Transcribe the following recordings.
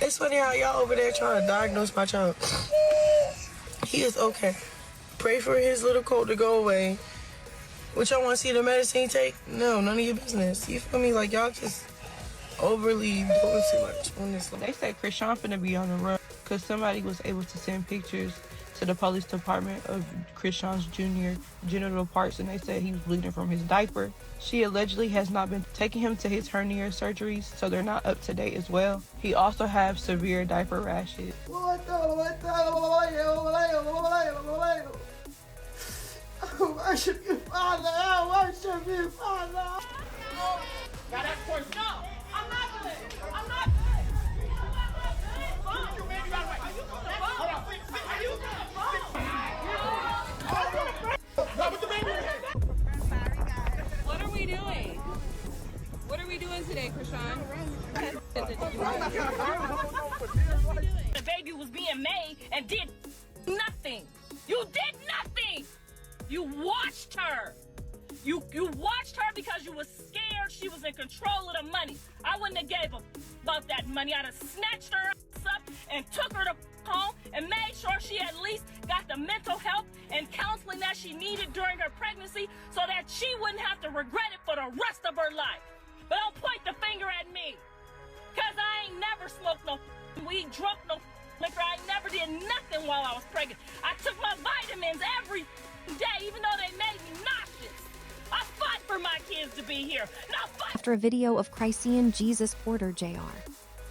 It's funny how y'all over there trying to diagnose my child. He is okay. Pray for his little cold to go away. What y'all want to see the medicine he take? No, none of your business. You feel me? Like, y'all just overly doing too much on this. They say Chrisean finna be on the run because somebody was able to send pictures to the police department of Chrisean's Jr. genital parts, and they said he was bleeding from his diaper. She allegedly has not been taking him to his hernia surgeries, so they're not up to date as well. He also has severe diaper rashes. I worship you, Father. I worship you, Father. Now that's poison. No, I'm not good. I'm not good. Put your baby right away. Are you going to phone? Hold on. Are you going to phone? No, put the baby in here. Sorry, guys. What are we doing? What are we doing today, Chrisean? The baby was being made and did nothing. You did nothing. You watched her. You watched her because you were scared she was in control of the money. I wouldn't have gave about that money. I'd have snatched her up and took her to home and made sure she at least got the mental health and counseling that she needed during her pregnancy so that she wouldn't have to regret it for the rest of her life. But don't point the finger at me, because I ain't never smoked no weed, drunk no liquor. I never did nothing while I was pregnant. I took my vitamins every day, even though they made me nauseous. I fought for my kids to be here. Now fight. After a video of Chrisean JR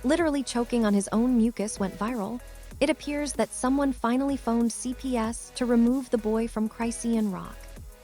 literally choking on his own mucus went viral, it appears that someone finally phoned CPS to remove the boy from Chrisean Rock.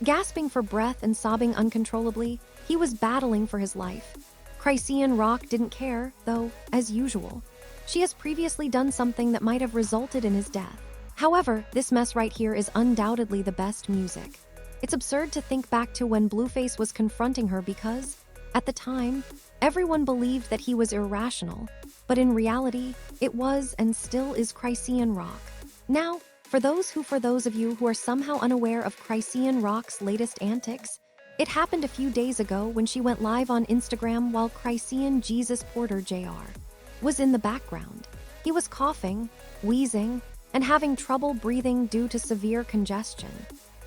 Gasping for breath and sobbing uncontrollably, he was battling for his life. Chrisean Rock didn't care, though, as usual. She has previously done something that might have resulted in his death. However, this mess right here is undoubtedly the best music. It's absurd to think back to when Blueface was confronting her because, at the time, everyone believed that he was irrational, but in reality, it was and still is Chrisean Rock. Now, for those of you who are somehow unaware of Chrisean Rock's latest antics, it happened a few days ago when she went live on Instagram while Chrisean JR was in the background. He was coughing, wheezing, and having trouble breathing due to severe congestion.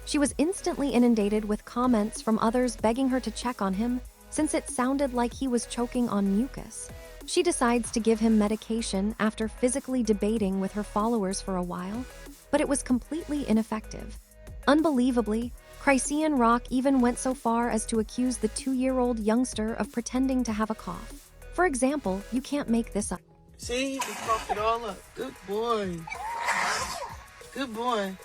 She was instantly inundated with comments from others begging her to check on him since it sounded like he was choking on mucus. She decides to give him medication after physically debating with her followers for a while, but it was completely ineffective. Unbelievably, Chrisean Rock even went so far as to accuse the 2-year-old youngster of pretending to have a cough. For example, you can't make this up. See, he just coughed it all up. Good boy. Good boy.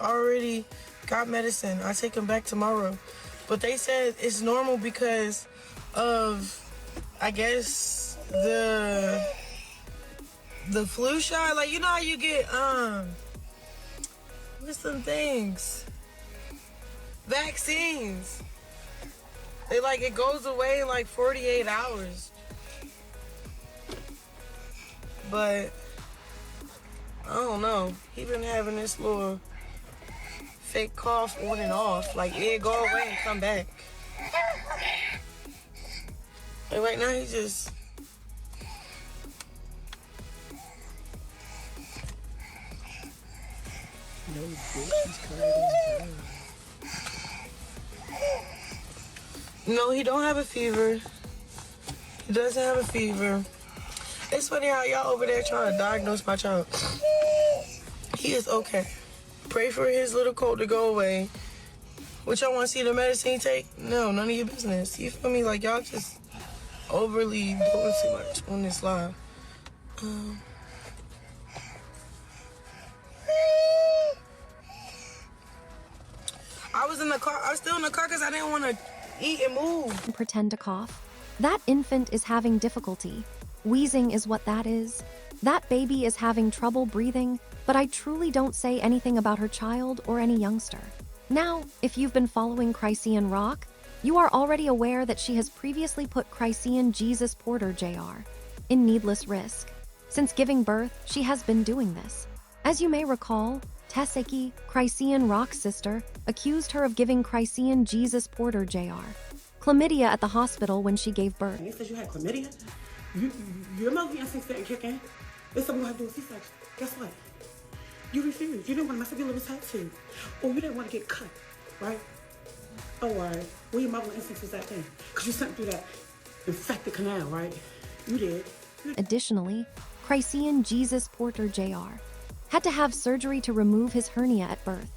Already got medicine. I take him back tomorrow. But they said it's normal because of, I guess, the flu shot. Like, you know how you get, what's some things? Vaccines. They like, it goes away in like 48 hours. But, I don't know. He been having this little fake cough on and off. Like, it go away and come back. Like, right now, he just... No, he don't have a fever. He doesn't have a fever. It's funny how y'all over there trying to diagnose my child. He is okay. Pray for his little cold to go away. What y'all want to see the medicine he take? No, none of your business. You feel me? Like, y'all just overly doing too much on this live. I was in the car. I was still in the car because I didn't want to eat and move. Pretend to cough. That infant is having difficulty. Wheezing is what that is. That baby is having trouble breathing, but I truly don't say anything about her child or any youngster. Now, if you've been following Chrisean Rock, you are already aware that she has previously put Chrisean JR in needless risk. Since giving birth, she has been doing this. As you may recall, Teseki, Chrisean Rock's sister, accused her of giving Chrisean Jesus Porter JR chlamydia at the hospital when she gave birth. And they said you had chlamydia? Your mother instincts didn't kick in. It's something you have to do a C-section. Guess what? You refused. You didn't want to mess up your little tattoo. Or you didn't want to get cut, right? Oh, all right. Where your mother instincts was that thing? Because you sent through that infected canal, right? You did. Additionally, Chrisean Jesus Porter JR had to have surgery to remove his hernia at birth.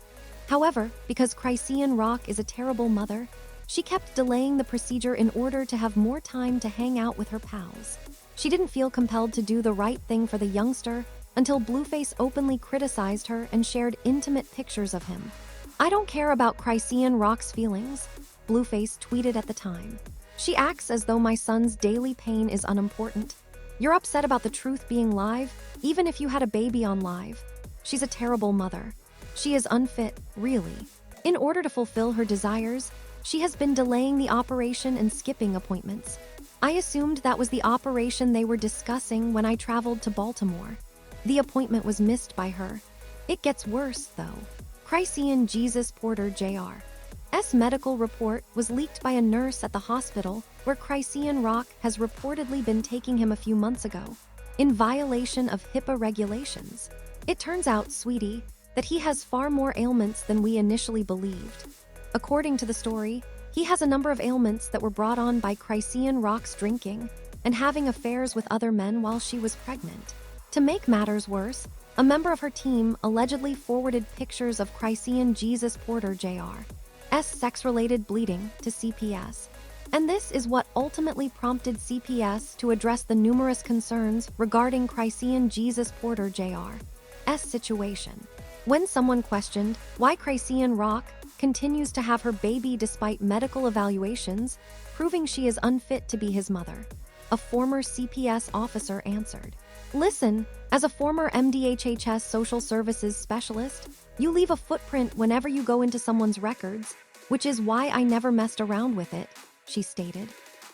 However, because Chrisean Rock is a terrible mother, she kept delaying the procedure in order to have more time to hang out with her pals. She didn't feel compelled to do the right thing for the youngster until Blueface openly criticized her and shared intimate pictures of him. "I don't care about Chrisean Rock's feelings," Blueface tweeted at the time. "She acts as though my son's daily pain is unimportant. You're upset about the truth being live, even if you had a baby on live. She's a terrible mother. She is unfit, really. In order to fulfill her desires, she has been delaying the operation and skipping appointments. I assumed that was the operation they were discussing when I traveled to Baltimore. The appointment was missed by her. It gets worse, though." Chrisean Jesus Porter JR.'s medical report was leaked by a nurse at the hospital where Chrisean Rock has reportedly been taking him a few months ago, in violation of HIPAA regulations. It turns out, sweetie, that he has far more ailments than we initially believed. According to the story, he has a number of ailments that were brought on by Chrisean Rock's drinking and having affairs with other men while she was pregnant. To make matters worse, a member of her team allegedly forwarded pictures of Chrisean Jesus Porter JR.'s sex-related bleeding to CPS. And this is what ultimately prompted CPS to address the numerous concerns regarding Chrisean Jesus Porter JR.'s situation. When someone questioned why Chrisean Rock continues to have her baby despite medical evaluations, proving she is unfit to be his mother, a former CPS officer answered, "Listen, as a former MDHHS social services specialist, you leave a footprint whenever you go into someone's records, which is why I never messed around with it," she stated.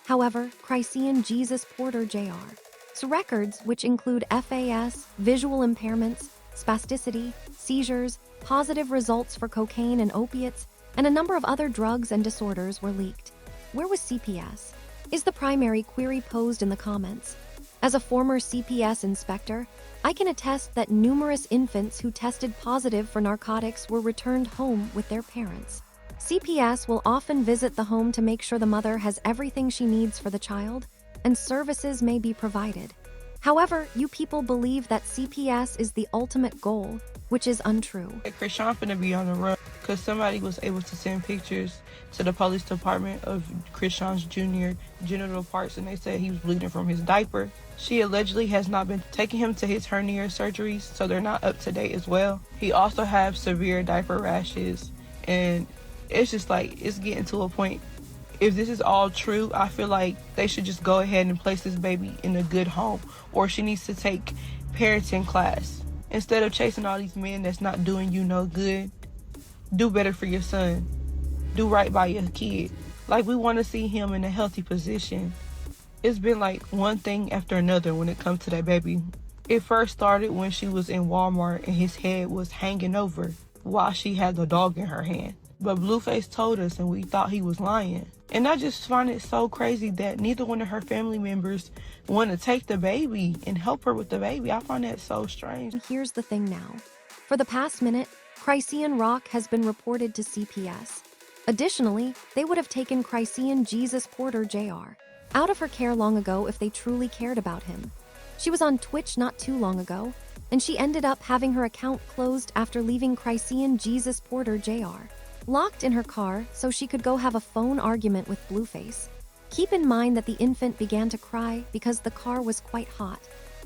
However, Chrisean Jesus Porter JR.'s records, which include FAS, visual impairments, spasticity, seizures, positive results for cocaine and opiates, and a number of other drugs and disorders, were leaked. Where was CPS? Is the primary query posed in the comments. As a former CPS inspector, I can attest that numerous infants who tested positive for narcotics were returned home with their parents. CPS will often visit the home to make sure the mother has everything she needs for the child, and services may be provided. However, you people believe that CPS is the ultimate goal, which is untrue. Chrisean finna be on the run because somebody was able to send pictures to the police department of Chrisean's Jr. genital parts, and they said he was bleeding from his diaper. She allegedly has not been taking him to his hernia surgeries, so they're not up to date as well. He also has severe diaper rashes, and it's just like, it's getting to a point. If this is all true, I feel like they should just go ahead and place this baby in a good home, or she needs to take parenting class. Instead of chasing all these men that's not doing you no good, do better for your son. Do right by your kid. Like, we want to see him in a healthy position. It's been like one thing after another when it comes to that baby. It first started when she was in Walmart and his head was hanging over while she had the dog in her hand. But Blueface told us and we thought he was lying. And I just find it so crazy that neither one of her family members want to take the baby and help her with the baby. I find that so strange. Here's the thing now. For the past minute, Chrisean Rock has been reported to CPS. Additionally, they would have taken Chrisean Jesus Porter JR out of her care long ago if they truly cared about him. She was on Twitch not too long ago, and she ended up having her account closed after leaving Chrisean Jesus Porter JR locked in her car so she could go have a phone argument with Blueface. Keep in mind that the infant began to cry because the car was quite hot.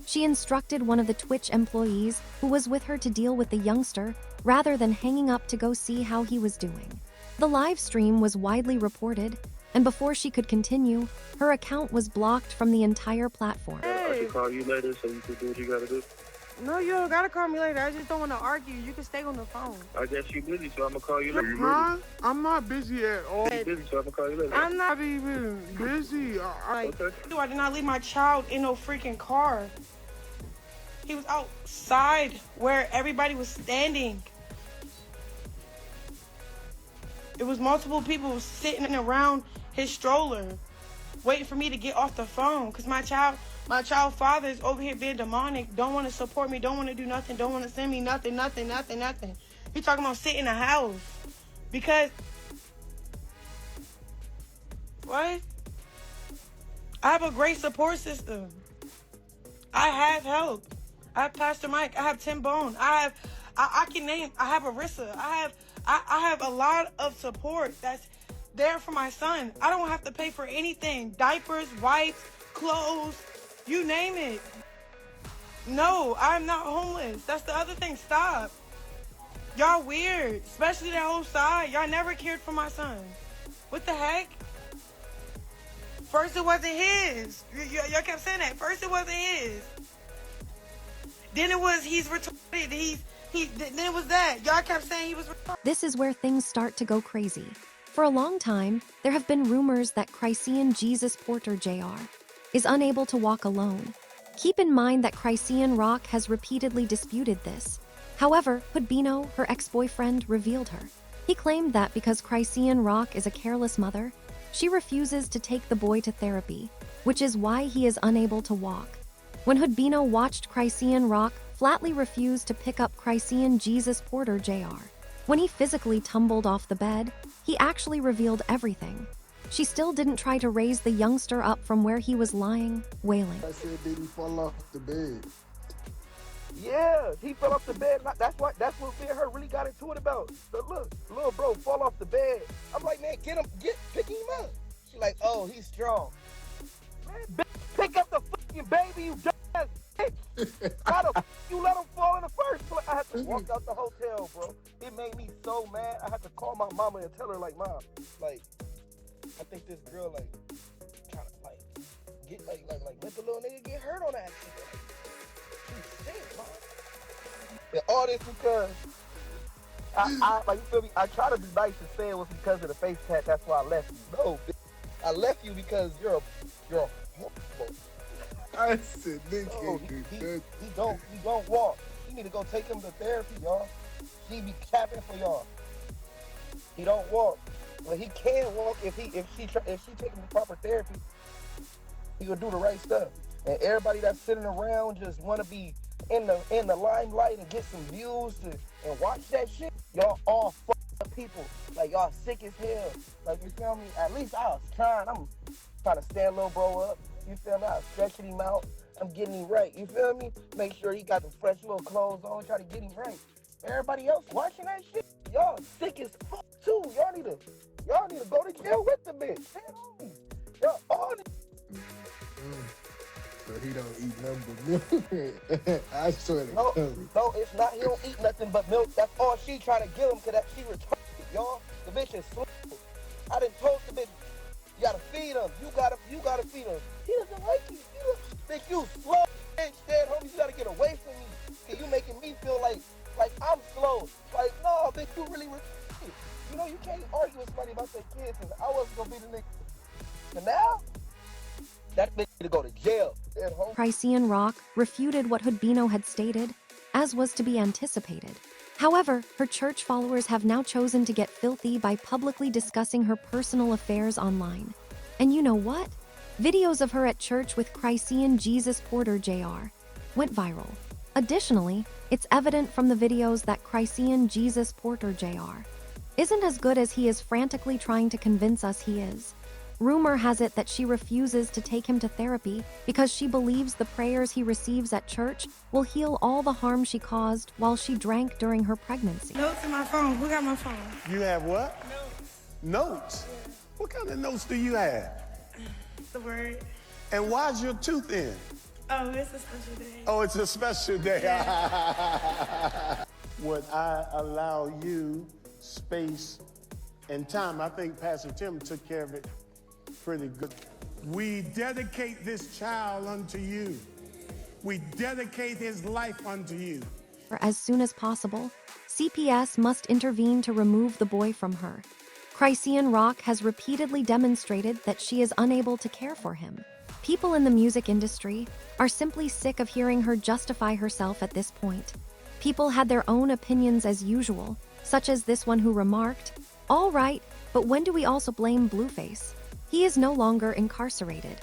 She instructed one of the Twitch employees who was with her to deal with the youngster rather than hanging up to go see how he was doing. The live stream was widely reported, and before she could continue, her account was blocked from the entire platform. I should call you later so you can do what you gotta do. No, you don't gotta call me later. I just don't want to argue. You can stay on the phone. I guess you busy, so I'm gonna call you later. Huh? I'm not busy at all. You busy, so I'm gonna call you later. I'm not. even busy. I did not leave my child in no freaking car. He was outside where everybody was standing. It was multiple people sitting around his stroller, waiting for me to get off the phone. Cause my child father is over here being demonic. Don't want to support me. Don't want to do nothing. Don't want to send me nothing. He talking about sitting in the house because what? I have a great support system. I have help. I have Pastor Mike. I have Tim Bone. I have Arissa. I have a lot of support that's there for my son. I don't have to pay for anything. Diapers, wipes, clothes, you name it. No, I'm not homeless. That's the other thing. Stop. Y'all weird. Especially that whole side. Y'all never cared for my son. What the heck? First it wasn't his. Y'all kept saying that. First it wasn't his. Then it was he's retarded. Then it was that. Y'all kept saying he was retarded. This is where things start to go crazy. For a long time, there have been rumors that Chrisean Jesus Porter JR is unable to walk alone. Keep in mind that Chrisean Rock has repeatedly disputed this. However, Hoodbino, her ex-boyfriend, revealed her. He claimed that because Chrisean Rock is a careless mother, she refuses to take the boy to therapy, which is why he is unable to walk. When Hoodbino watched Chrisean Rock flatly refuse to pick up Chrisean Jesus Porter JR, when he physically tumbled off the bed, he actually revealed everything. She still didn't try to raise the youngster up from where he was lying, wailing. I said, did he fall off the bed? Yeah, he fell off the bed. That's what me and her really got into it about. So look, little bro fall off the bed. I'm like, man, pick him up. She like, oh, he's strong. Man, pick up the fucking baby, you dumbass bitch. How the fuck you let him fall in the first place? I had to walk out the hotel, bro. It made me so mad. I had to call my mama and tell her, like, Mom, like, I think this girl, like, trying to, like, get, like, let the little nigga get hurt on that shit. She's sick, man. And all this because I like, you feel me? I try to be nice and say it was because of the face tat. That's why I left you. No, bitch. I left you because you're a horrible. I said, nigga, oh, he don't walk. You need to go take him to therapy, y'all. He be capping for y'all. He don't walk. Well, he can walk if she take him to proper therapy. He will do the right stuff. And everybody that's sitting around just want to be in the limelight and get some views and watch that shit. Y'all all fucked up people. Like, y'all sick as hell. Like, you feel me? At least I was trying. I'm trying to stand little bro up. You feel me? I was stretching him out. I'm getting him right. You feel me? Make sure he got the fresh little clothes on. Try to get him right. Everybody else watching that shit, y'all sick as fuck too. Y'all need to go to jail with the bitch. Y'all all need. So he don't eat nothing but milk. I swear to God. No, it's not. He don't eat nothing but milk. That's all she trying to give him because she retarded, y'all. The bitch is slow. I done told the bitch, you gotta feed him. You gotta feed him. He doesn't like you. Bitch, you slow. Bitch, said, homie, you gotta get away from me. Cause you making me feel like I'm slow. Like, no, bitch, you really retarded. You know, you can't argue with somebody about their kids, and I wasn't gonna be the nigga. But now, that bitch need to go to jail. Chrisean Rock refuted what Hoodbino had stated, as was to be anticipated. However, her church followers have now chosen to get filthy by publicly discussing her personal affairs online. And you know what? Videos of her at church with Chrisean Jesus Porter JR went viral. Additionally, it's evident from the videos that Chrisean Jesus Porter JR isn't as good as he is frantically trying to convince us he is. Rumor has it that she refuses to take him to therapy because she believes the prayers he receives at church will heal all the harm she caused while she drank during her pregnancy. Notes in my phone. Who got my phone? You have what? Notes. Yeah. What kind of notes do you have? The word. And why's your tooth in? Oh, it's a special day. Oh, it's a special day. Yeah. Would I allow you space and time? I think Pastor Tim took care of it pretty good. We dedicate this child unto you. We dedicate his life unto you. As soon as possible, CPS must intervene to remove the boy from her. Chrisean Rock has repeatedly demonstrated that she is unable to care for him. People in the music industry are simply sick of hearing her justify herself at this point. People had their own opinions as usual, such as this one who remarked, All right, but when do we also blame Blueface? He is no longer incarcerated.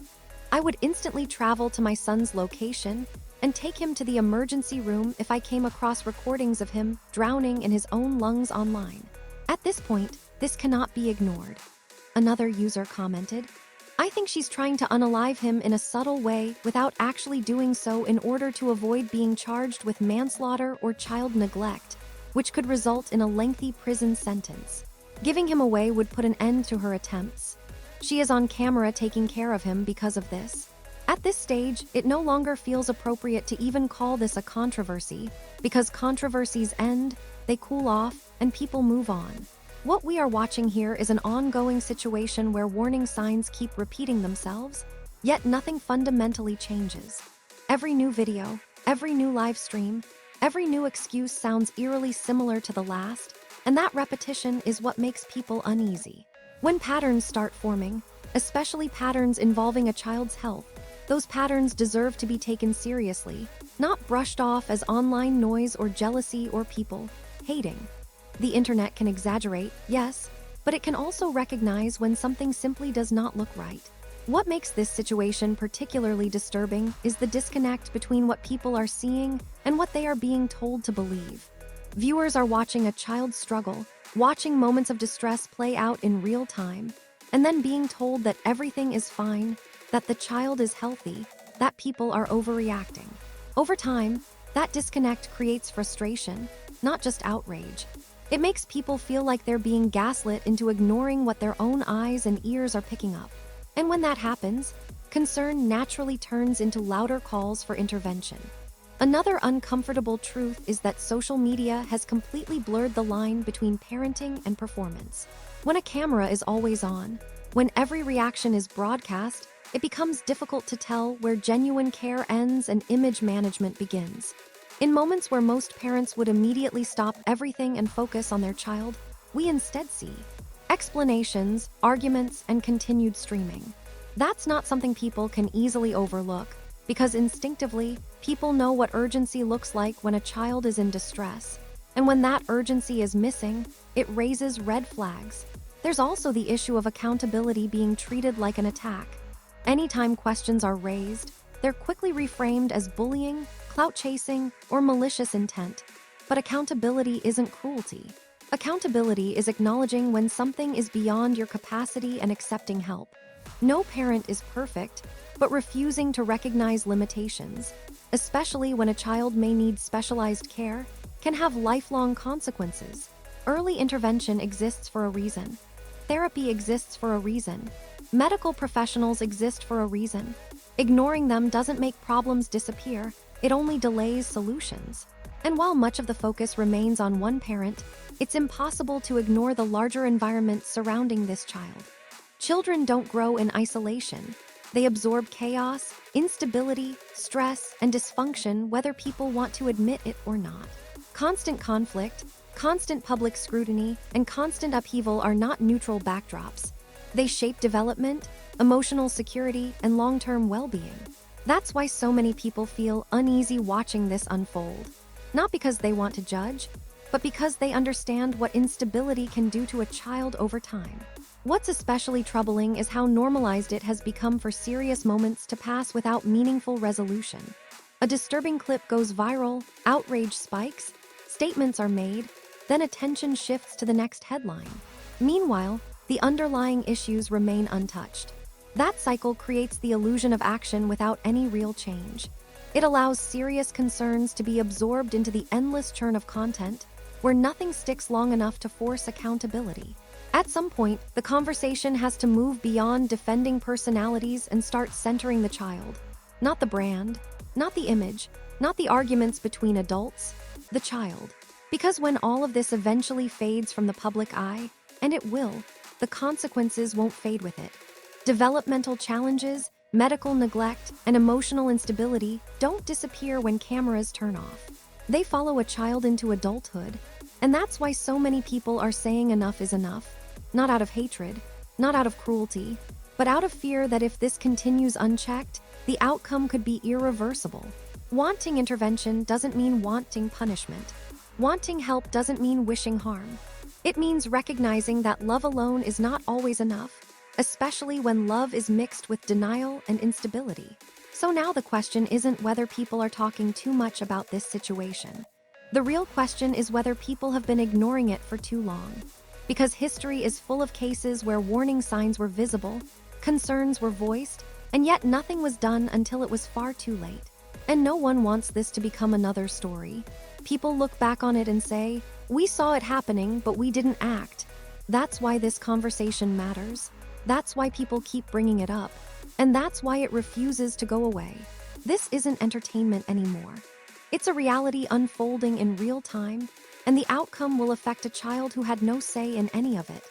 I would instantly travel to my son's location and take him to the emergency room if I came across recordings of him drowning in his own lungs online. At this point, this cannot be ignored. Another user commented, I think she's trying to unalive him in a subtle way without actually doing so in order to avoid being charged with manslaughter or child neglect, which could result in a lengthy prison sentence. Giving him away would put an end to her attempts. She is on camera taking care of him because of this. At this stage, it no longer feels appropriate to even call this a controversy, because controversies end, they cool off, and people move on. What we are watching here is an ongoing situation where warning signs keep repeating themselves, yet nothing fundamentally changes. Every new video, every new live stream, every new excuse sounds eerily similar to the last, and that repetition is what makes people uneasy. When patterns start forming, especially patterns involving a child's health, those patterns deserve to be taken seriously, not brushed off as online noise or jealousy or people hating. The internet can exaggerate, yes, but it can also recognize when something simply does not look right. What makes this situation particularly disturbing is the disconnect between what people are seeing and what they are being told to believe. Viewers are watching a child struggle, watching moments of distress play out in real time, and then being told that everything is fine, that the child is healthy, that people are overreacting. Over time, that disconnect creates frustration, not just outrage. It makes people feel like they're being gaslit into ignoring what their own eyes and ears are picking up. And when that happens, concern naturally turns into louder calls for intervention. Another uncomfortable truth is that social media has completely blurred the line between parenting and performance. When a camera is always on, when every reaction is broadcast, it becomes difficult to tell where genuine care ends and image management begins. In moments where most parents would immediately stop everything and focus on their child, we instead see explanations, arguments, and continued streaming. That's not something people can easily overlook, because instinctively, people know what urgency looks like when a child is in distress. And when that urgency is missing, it raises red flags. There's also the issue of accountability being treated like an attack. Anytime questions are raised, they're quickly reframed as bullying, clout chasing, or malicious intent. But accountability isn't cruelty. Accountability is acknowledging when something is beyond your capacity and accepting help. No parent is perfect, but refusing to recognize limitations, especially when a child may need specialized care, can have lifelong consequences. Early intervention exists for a reason. Therapy exists for a reason. Medical professionals exist for a reason. Ignoring them doesn't make problems disappear, it only delays solutions. And while much of the focus remains on one parent, it's impossible to ignore the larger environment surrounding this child. Children don't grow in isolation. They absorb chaos, instability, stress, and dysfunction whether people want to admit it or not. Constant conflict, constant public scrutiny, and constant upheaval are not neutral backdrops. They shape development, emotional security, and long-term well-being. That's why so many people feel uneasy watching this unfold. Not because they want to judge, but because they understand what instability can do to a child over time. What's especially troubling is how normalized it has become for serious moments to pass without meaningful resolution. A disturbing clip goes viral, outrage spikes, statements are made, then attention shifts to the next headline. Meanwhile, the underlying issues remain untouched. That cycle creates the illusion of action without any real change. It allows serious concerns to be absorbed into the endless churn of content, where nothing sticks long enough to force accountability. At some point, the conversation has to move beyond defending personalities and start centering the child. Not the brand, not the image, not the arguments between adults, the child. Because when all of this eventually fades from the public eye, and it will, the consequences won't fade with it. Developmental challenges, medical neglect, and emotional instability don't disappear when cameras turn off. They follow a child into adulthood, and that's why so many people are saying enough is enough. Not out of hatred, not out of cruelty, but out of fear that if this continues unchecked, the outcome could be irreversible. Wanting intervention doesn't mean wanting punishment. Wanting help doesn't mean wishing harm. It means recognizing that love alone is not always enough, especially when love is mixed with denial and instability. So now the question isn't whether people are talking too much about this situation. The real question is whether people have been ignoring it for too long. Because history is full of cases where warning signs were visible, concerns were voiced, and yet nothing was done until it was far too late. And no one wants this to become another story. People look back on it and say, "We saw it happening, but we didn't act." That's why this conversation matters. That's why people keep bringing it up. And that's why it refuses to go away. This isn't entertainment anymore. It's a reality unfolding in real time, and the outcome will affect a child who had no say in any of it.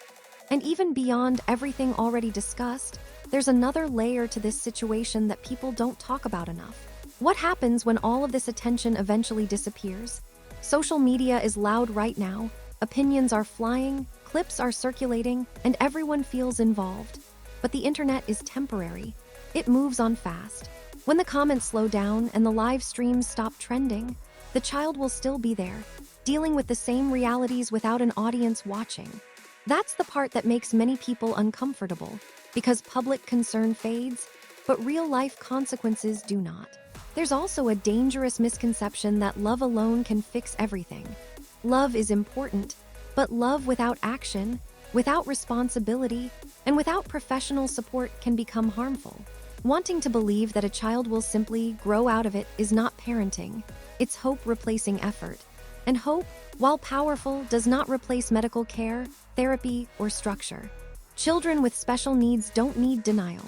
And even beyond everything already discussed, there's another layer to this situation that people don't talk about enough. What happens when all of this attention eventually disappears? Social media is loud right now, opinions are flying, clips are circulating, and everyone feels involved. But the internet is temporary. It moves on fast. When the comments slow down and the live streams stop trending, the child will still be there, dealing with the same realities without an audience watching. That's the part that makes many people uncomfortable, because public concern fades, but real-life consequences do not. There's also a dangerous misconception that love alone can fix everything. Love is important, but love without action, without responsibility, and without professional support can become harmful. Wanting to believe that a child will simply grow out of it is not parenting. It's hope replacing effort. And hope, while powerful, does not replace medical care, therapy, or structure. Children with special needs don't need denial.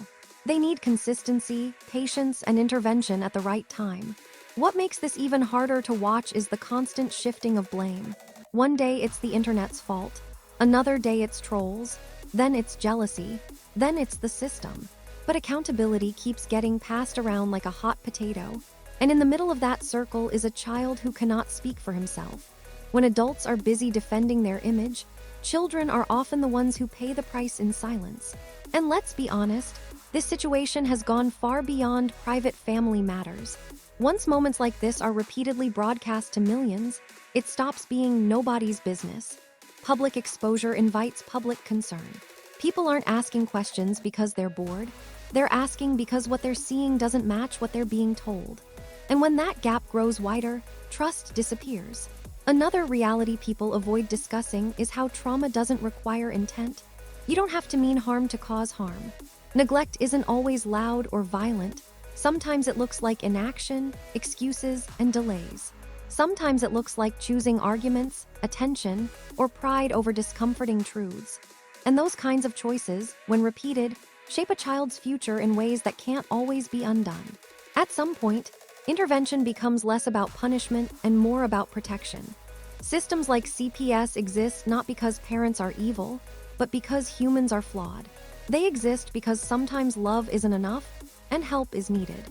They need consistency, patience, and intervention at the right time. What makes this even harder to watch is the constant shifting of blame. One day it's the internet's fault, another day it's trolls, then it's jealousy, then it's the system. But accountability keeps getting passed around like a hot potato, and in the middle of that circle is a child who cannot speak for himself. When adults are busy defending their image, children are often the ones who pay the price in silence. And let's be honest, this situation has gone far beyond private family matters. Once moments like this are repeatedly broadcast to millions, it stops being nobody's business. Public exposure invites public concern. People aren't asking questions because they're bored. They're asking because what they're seeing doesn't match what they're being told. And when that gap grows wider, trust disappears. Another reality people avoid discussing is how trauma doesn't require intent. You don't have to mean harm to cause harm. Neglect isn't always loud or violent. Sometimes it looks like inaction, excuses, and delays. Sometimes it looks like choosing arguments, attention, or pride over discomforting truths. And those kinds of choices, when repeated, shape a child's future in ways that can't always be undone. At some point, intervention becomes less about punishment and more about protection. Systems like CPS exist not because parents are evil, but because humans are flawed. They exist because sometimes love isn't enough and help is needed.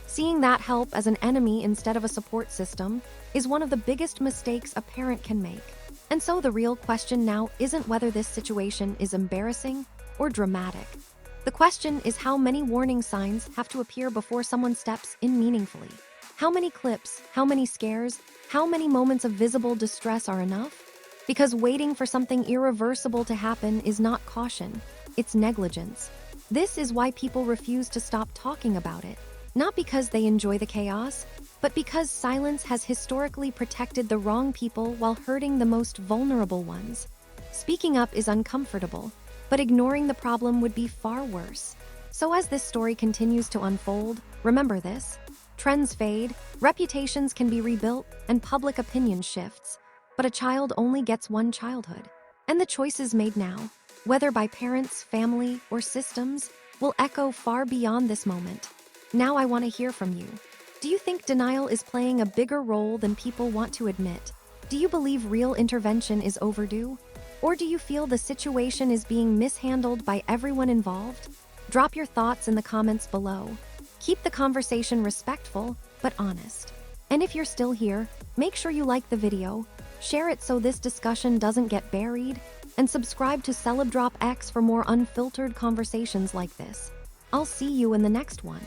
Seeing that help as an enemy instead of a support system is one of the biggest mistakes a parent can make. And so the real question now isn't whether this situation is embarrassing or dramatic. The question is how many warning signs have to appear before someone steps in meaningfully. How many clips, how many scares, how many moments of visible distress are enough? Because waiting for something irreversible to happen is not caution, it's negligence. This is why people refuse to stop talking about it. Not because they enjoy the chaos, but because silence has historically protected the wrong people while hurting the most vulnerable ones. Speaking up is uncomfortable, but ignoring the problem would be far worse. So as this story continues to unfold, remember this: trends fade, reputations can be rebuilt, and public opinion shifts. But a child only gets one childhood. And the choices made now, whether by parents, family, or systems, will echo far beyond this moment. Now I want to hear from you. Do you think denial is playing a bigger role than people want to admit? Do you believe real intervention is overdue? Or do you feel the situation is being mishandled by everyone involved? Drop your thoughts in the comments below. Keep the conversation respectful, but honest. And if you're still here, make sure you like the video, share it so this discussion doesn't get buried, and subscribe to CelebDrop X for more unfiltered conversations like this. I'll see you in the next one.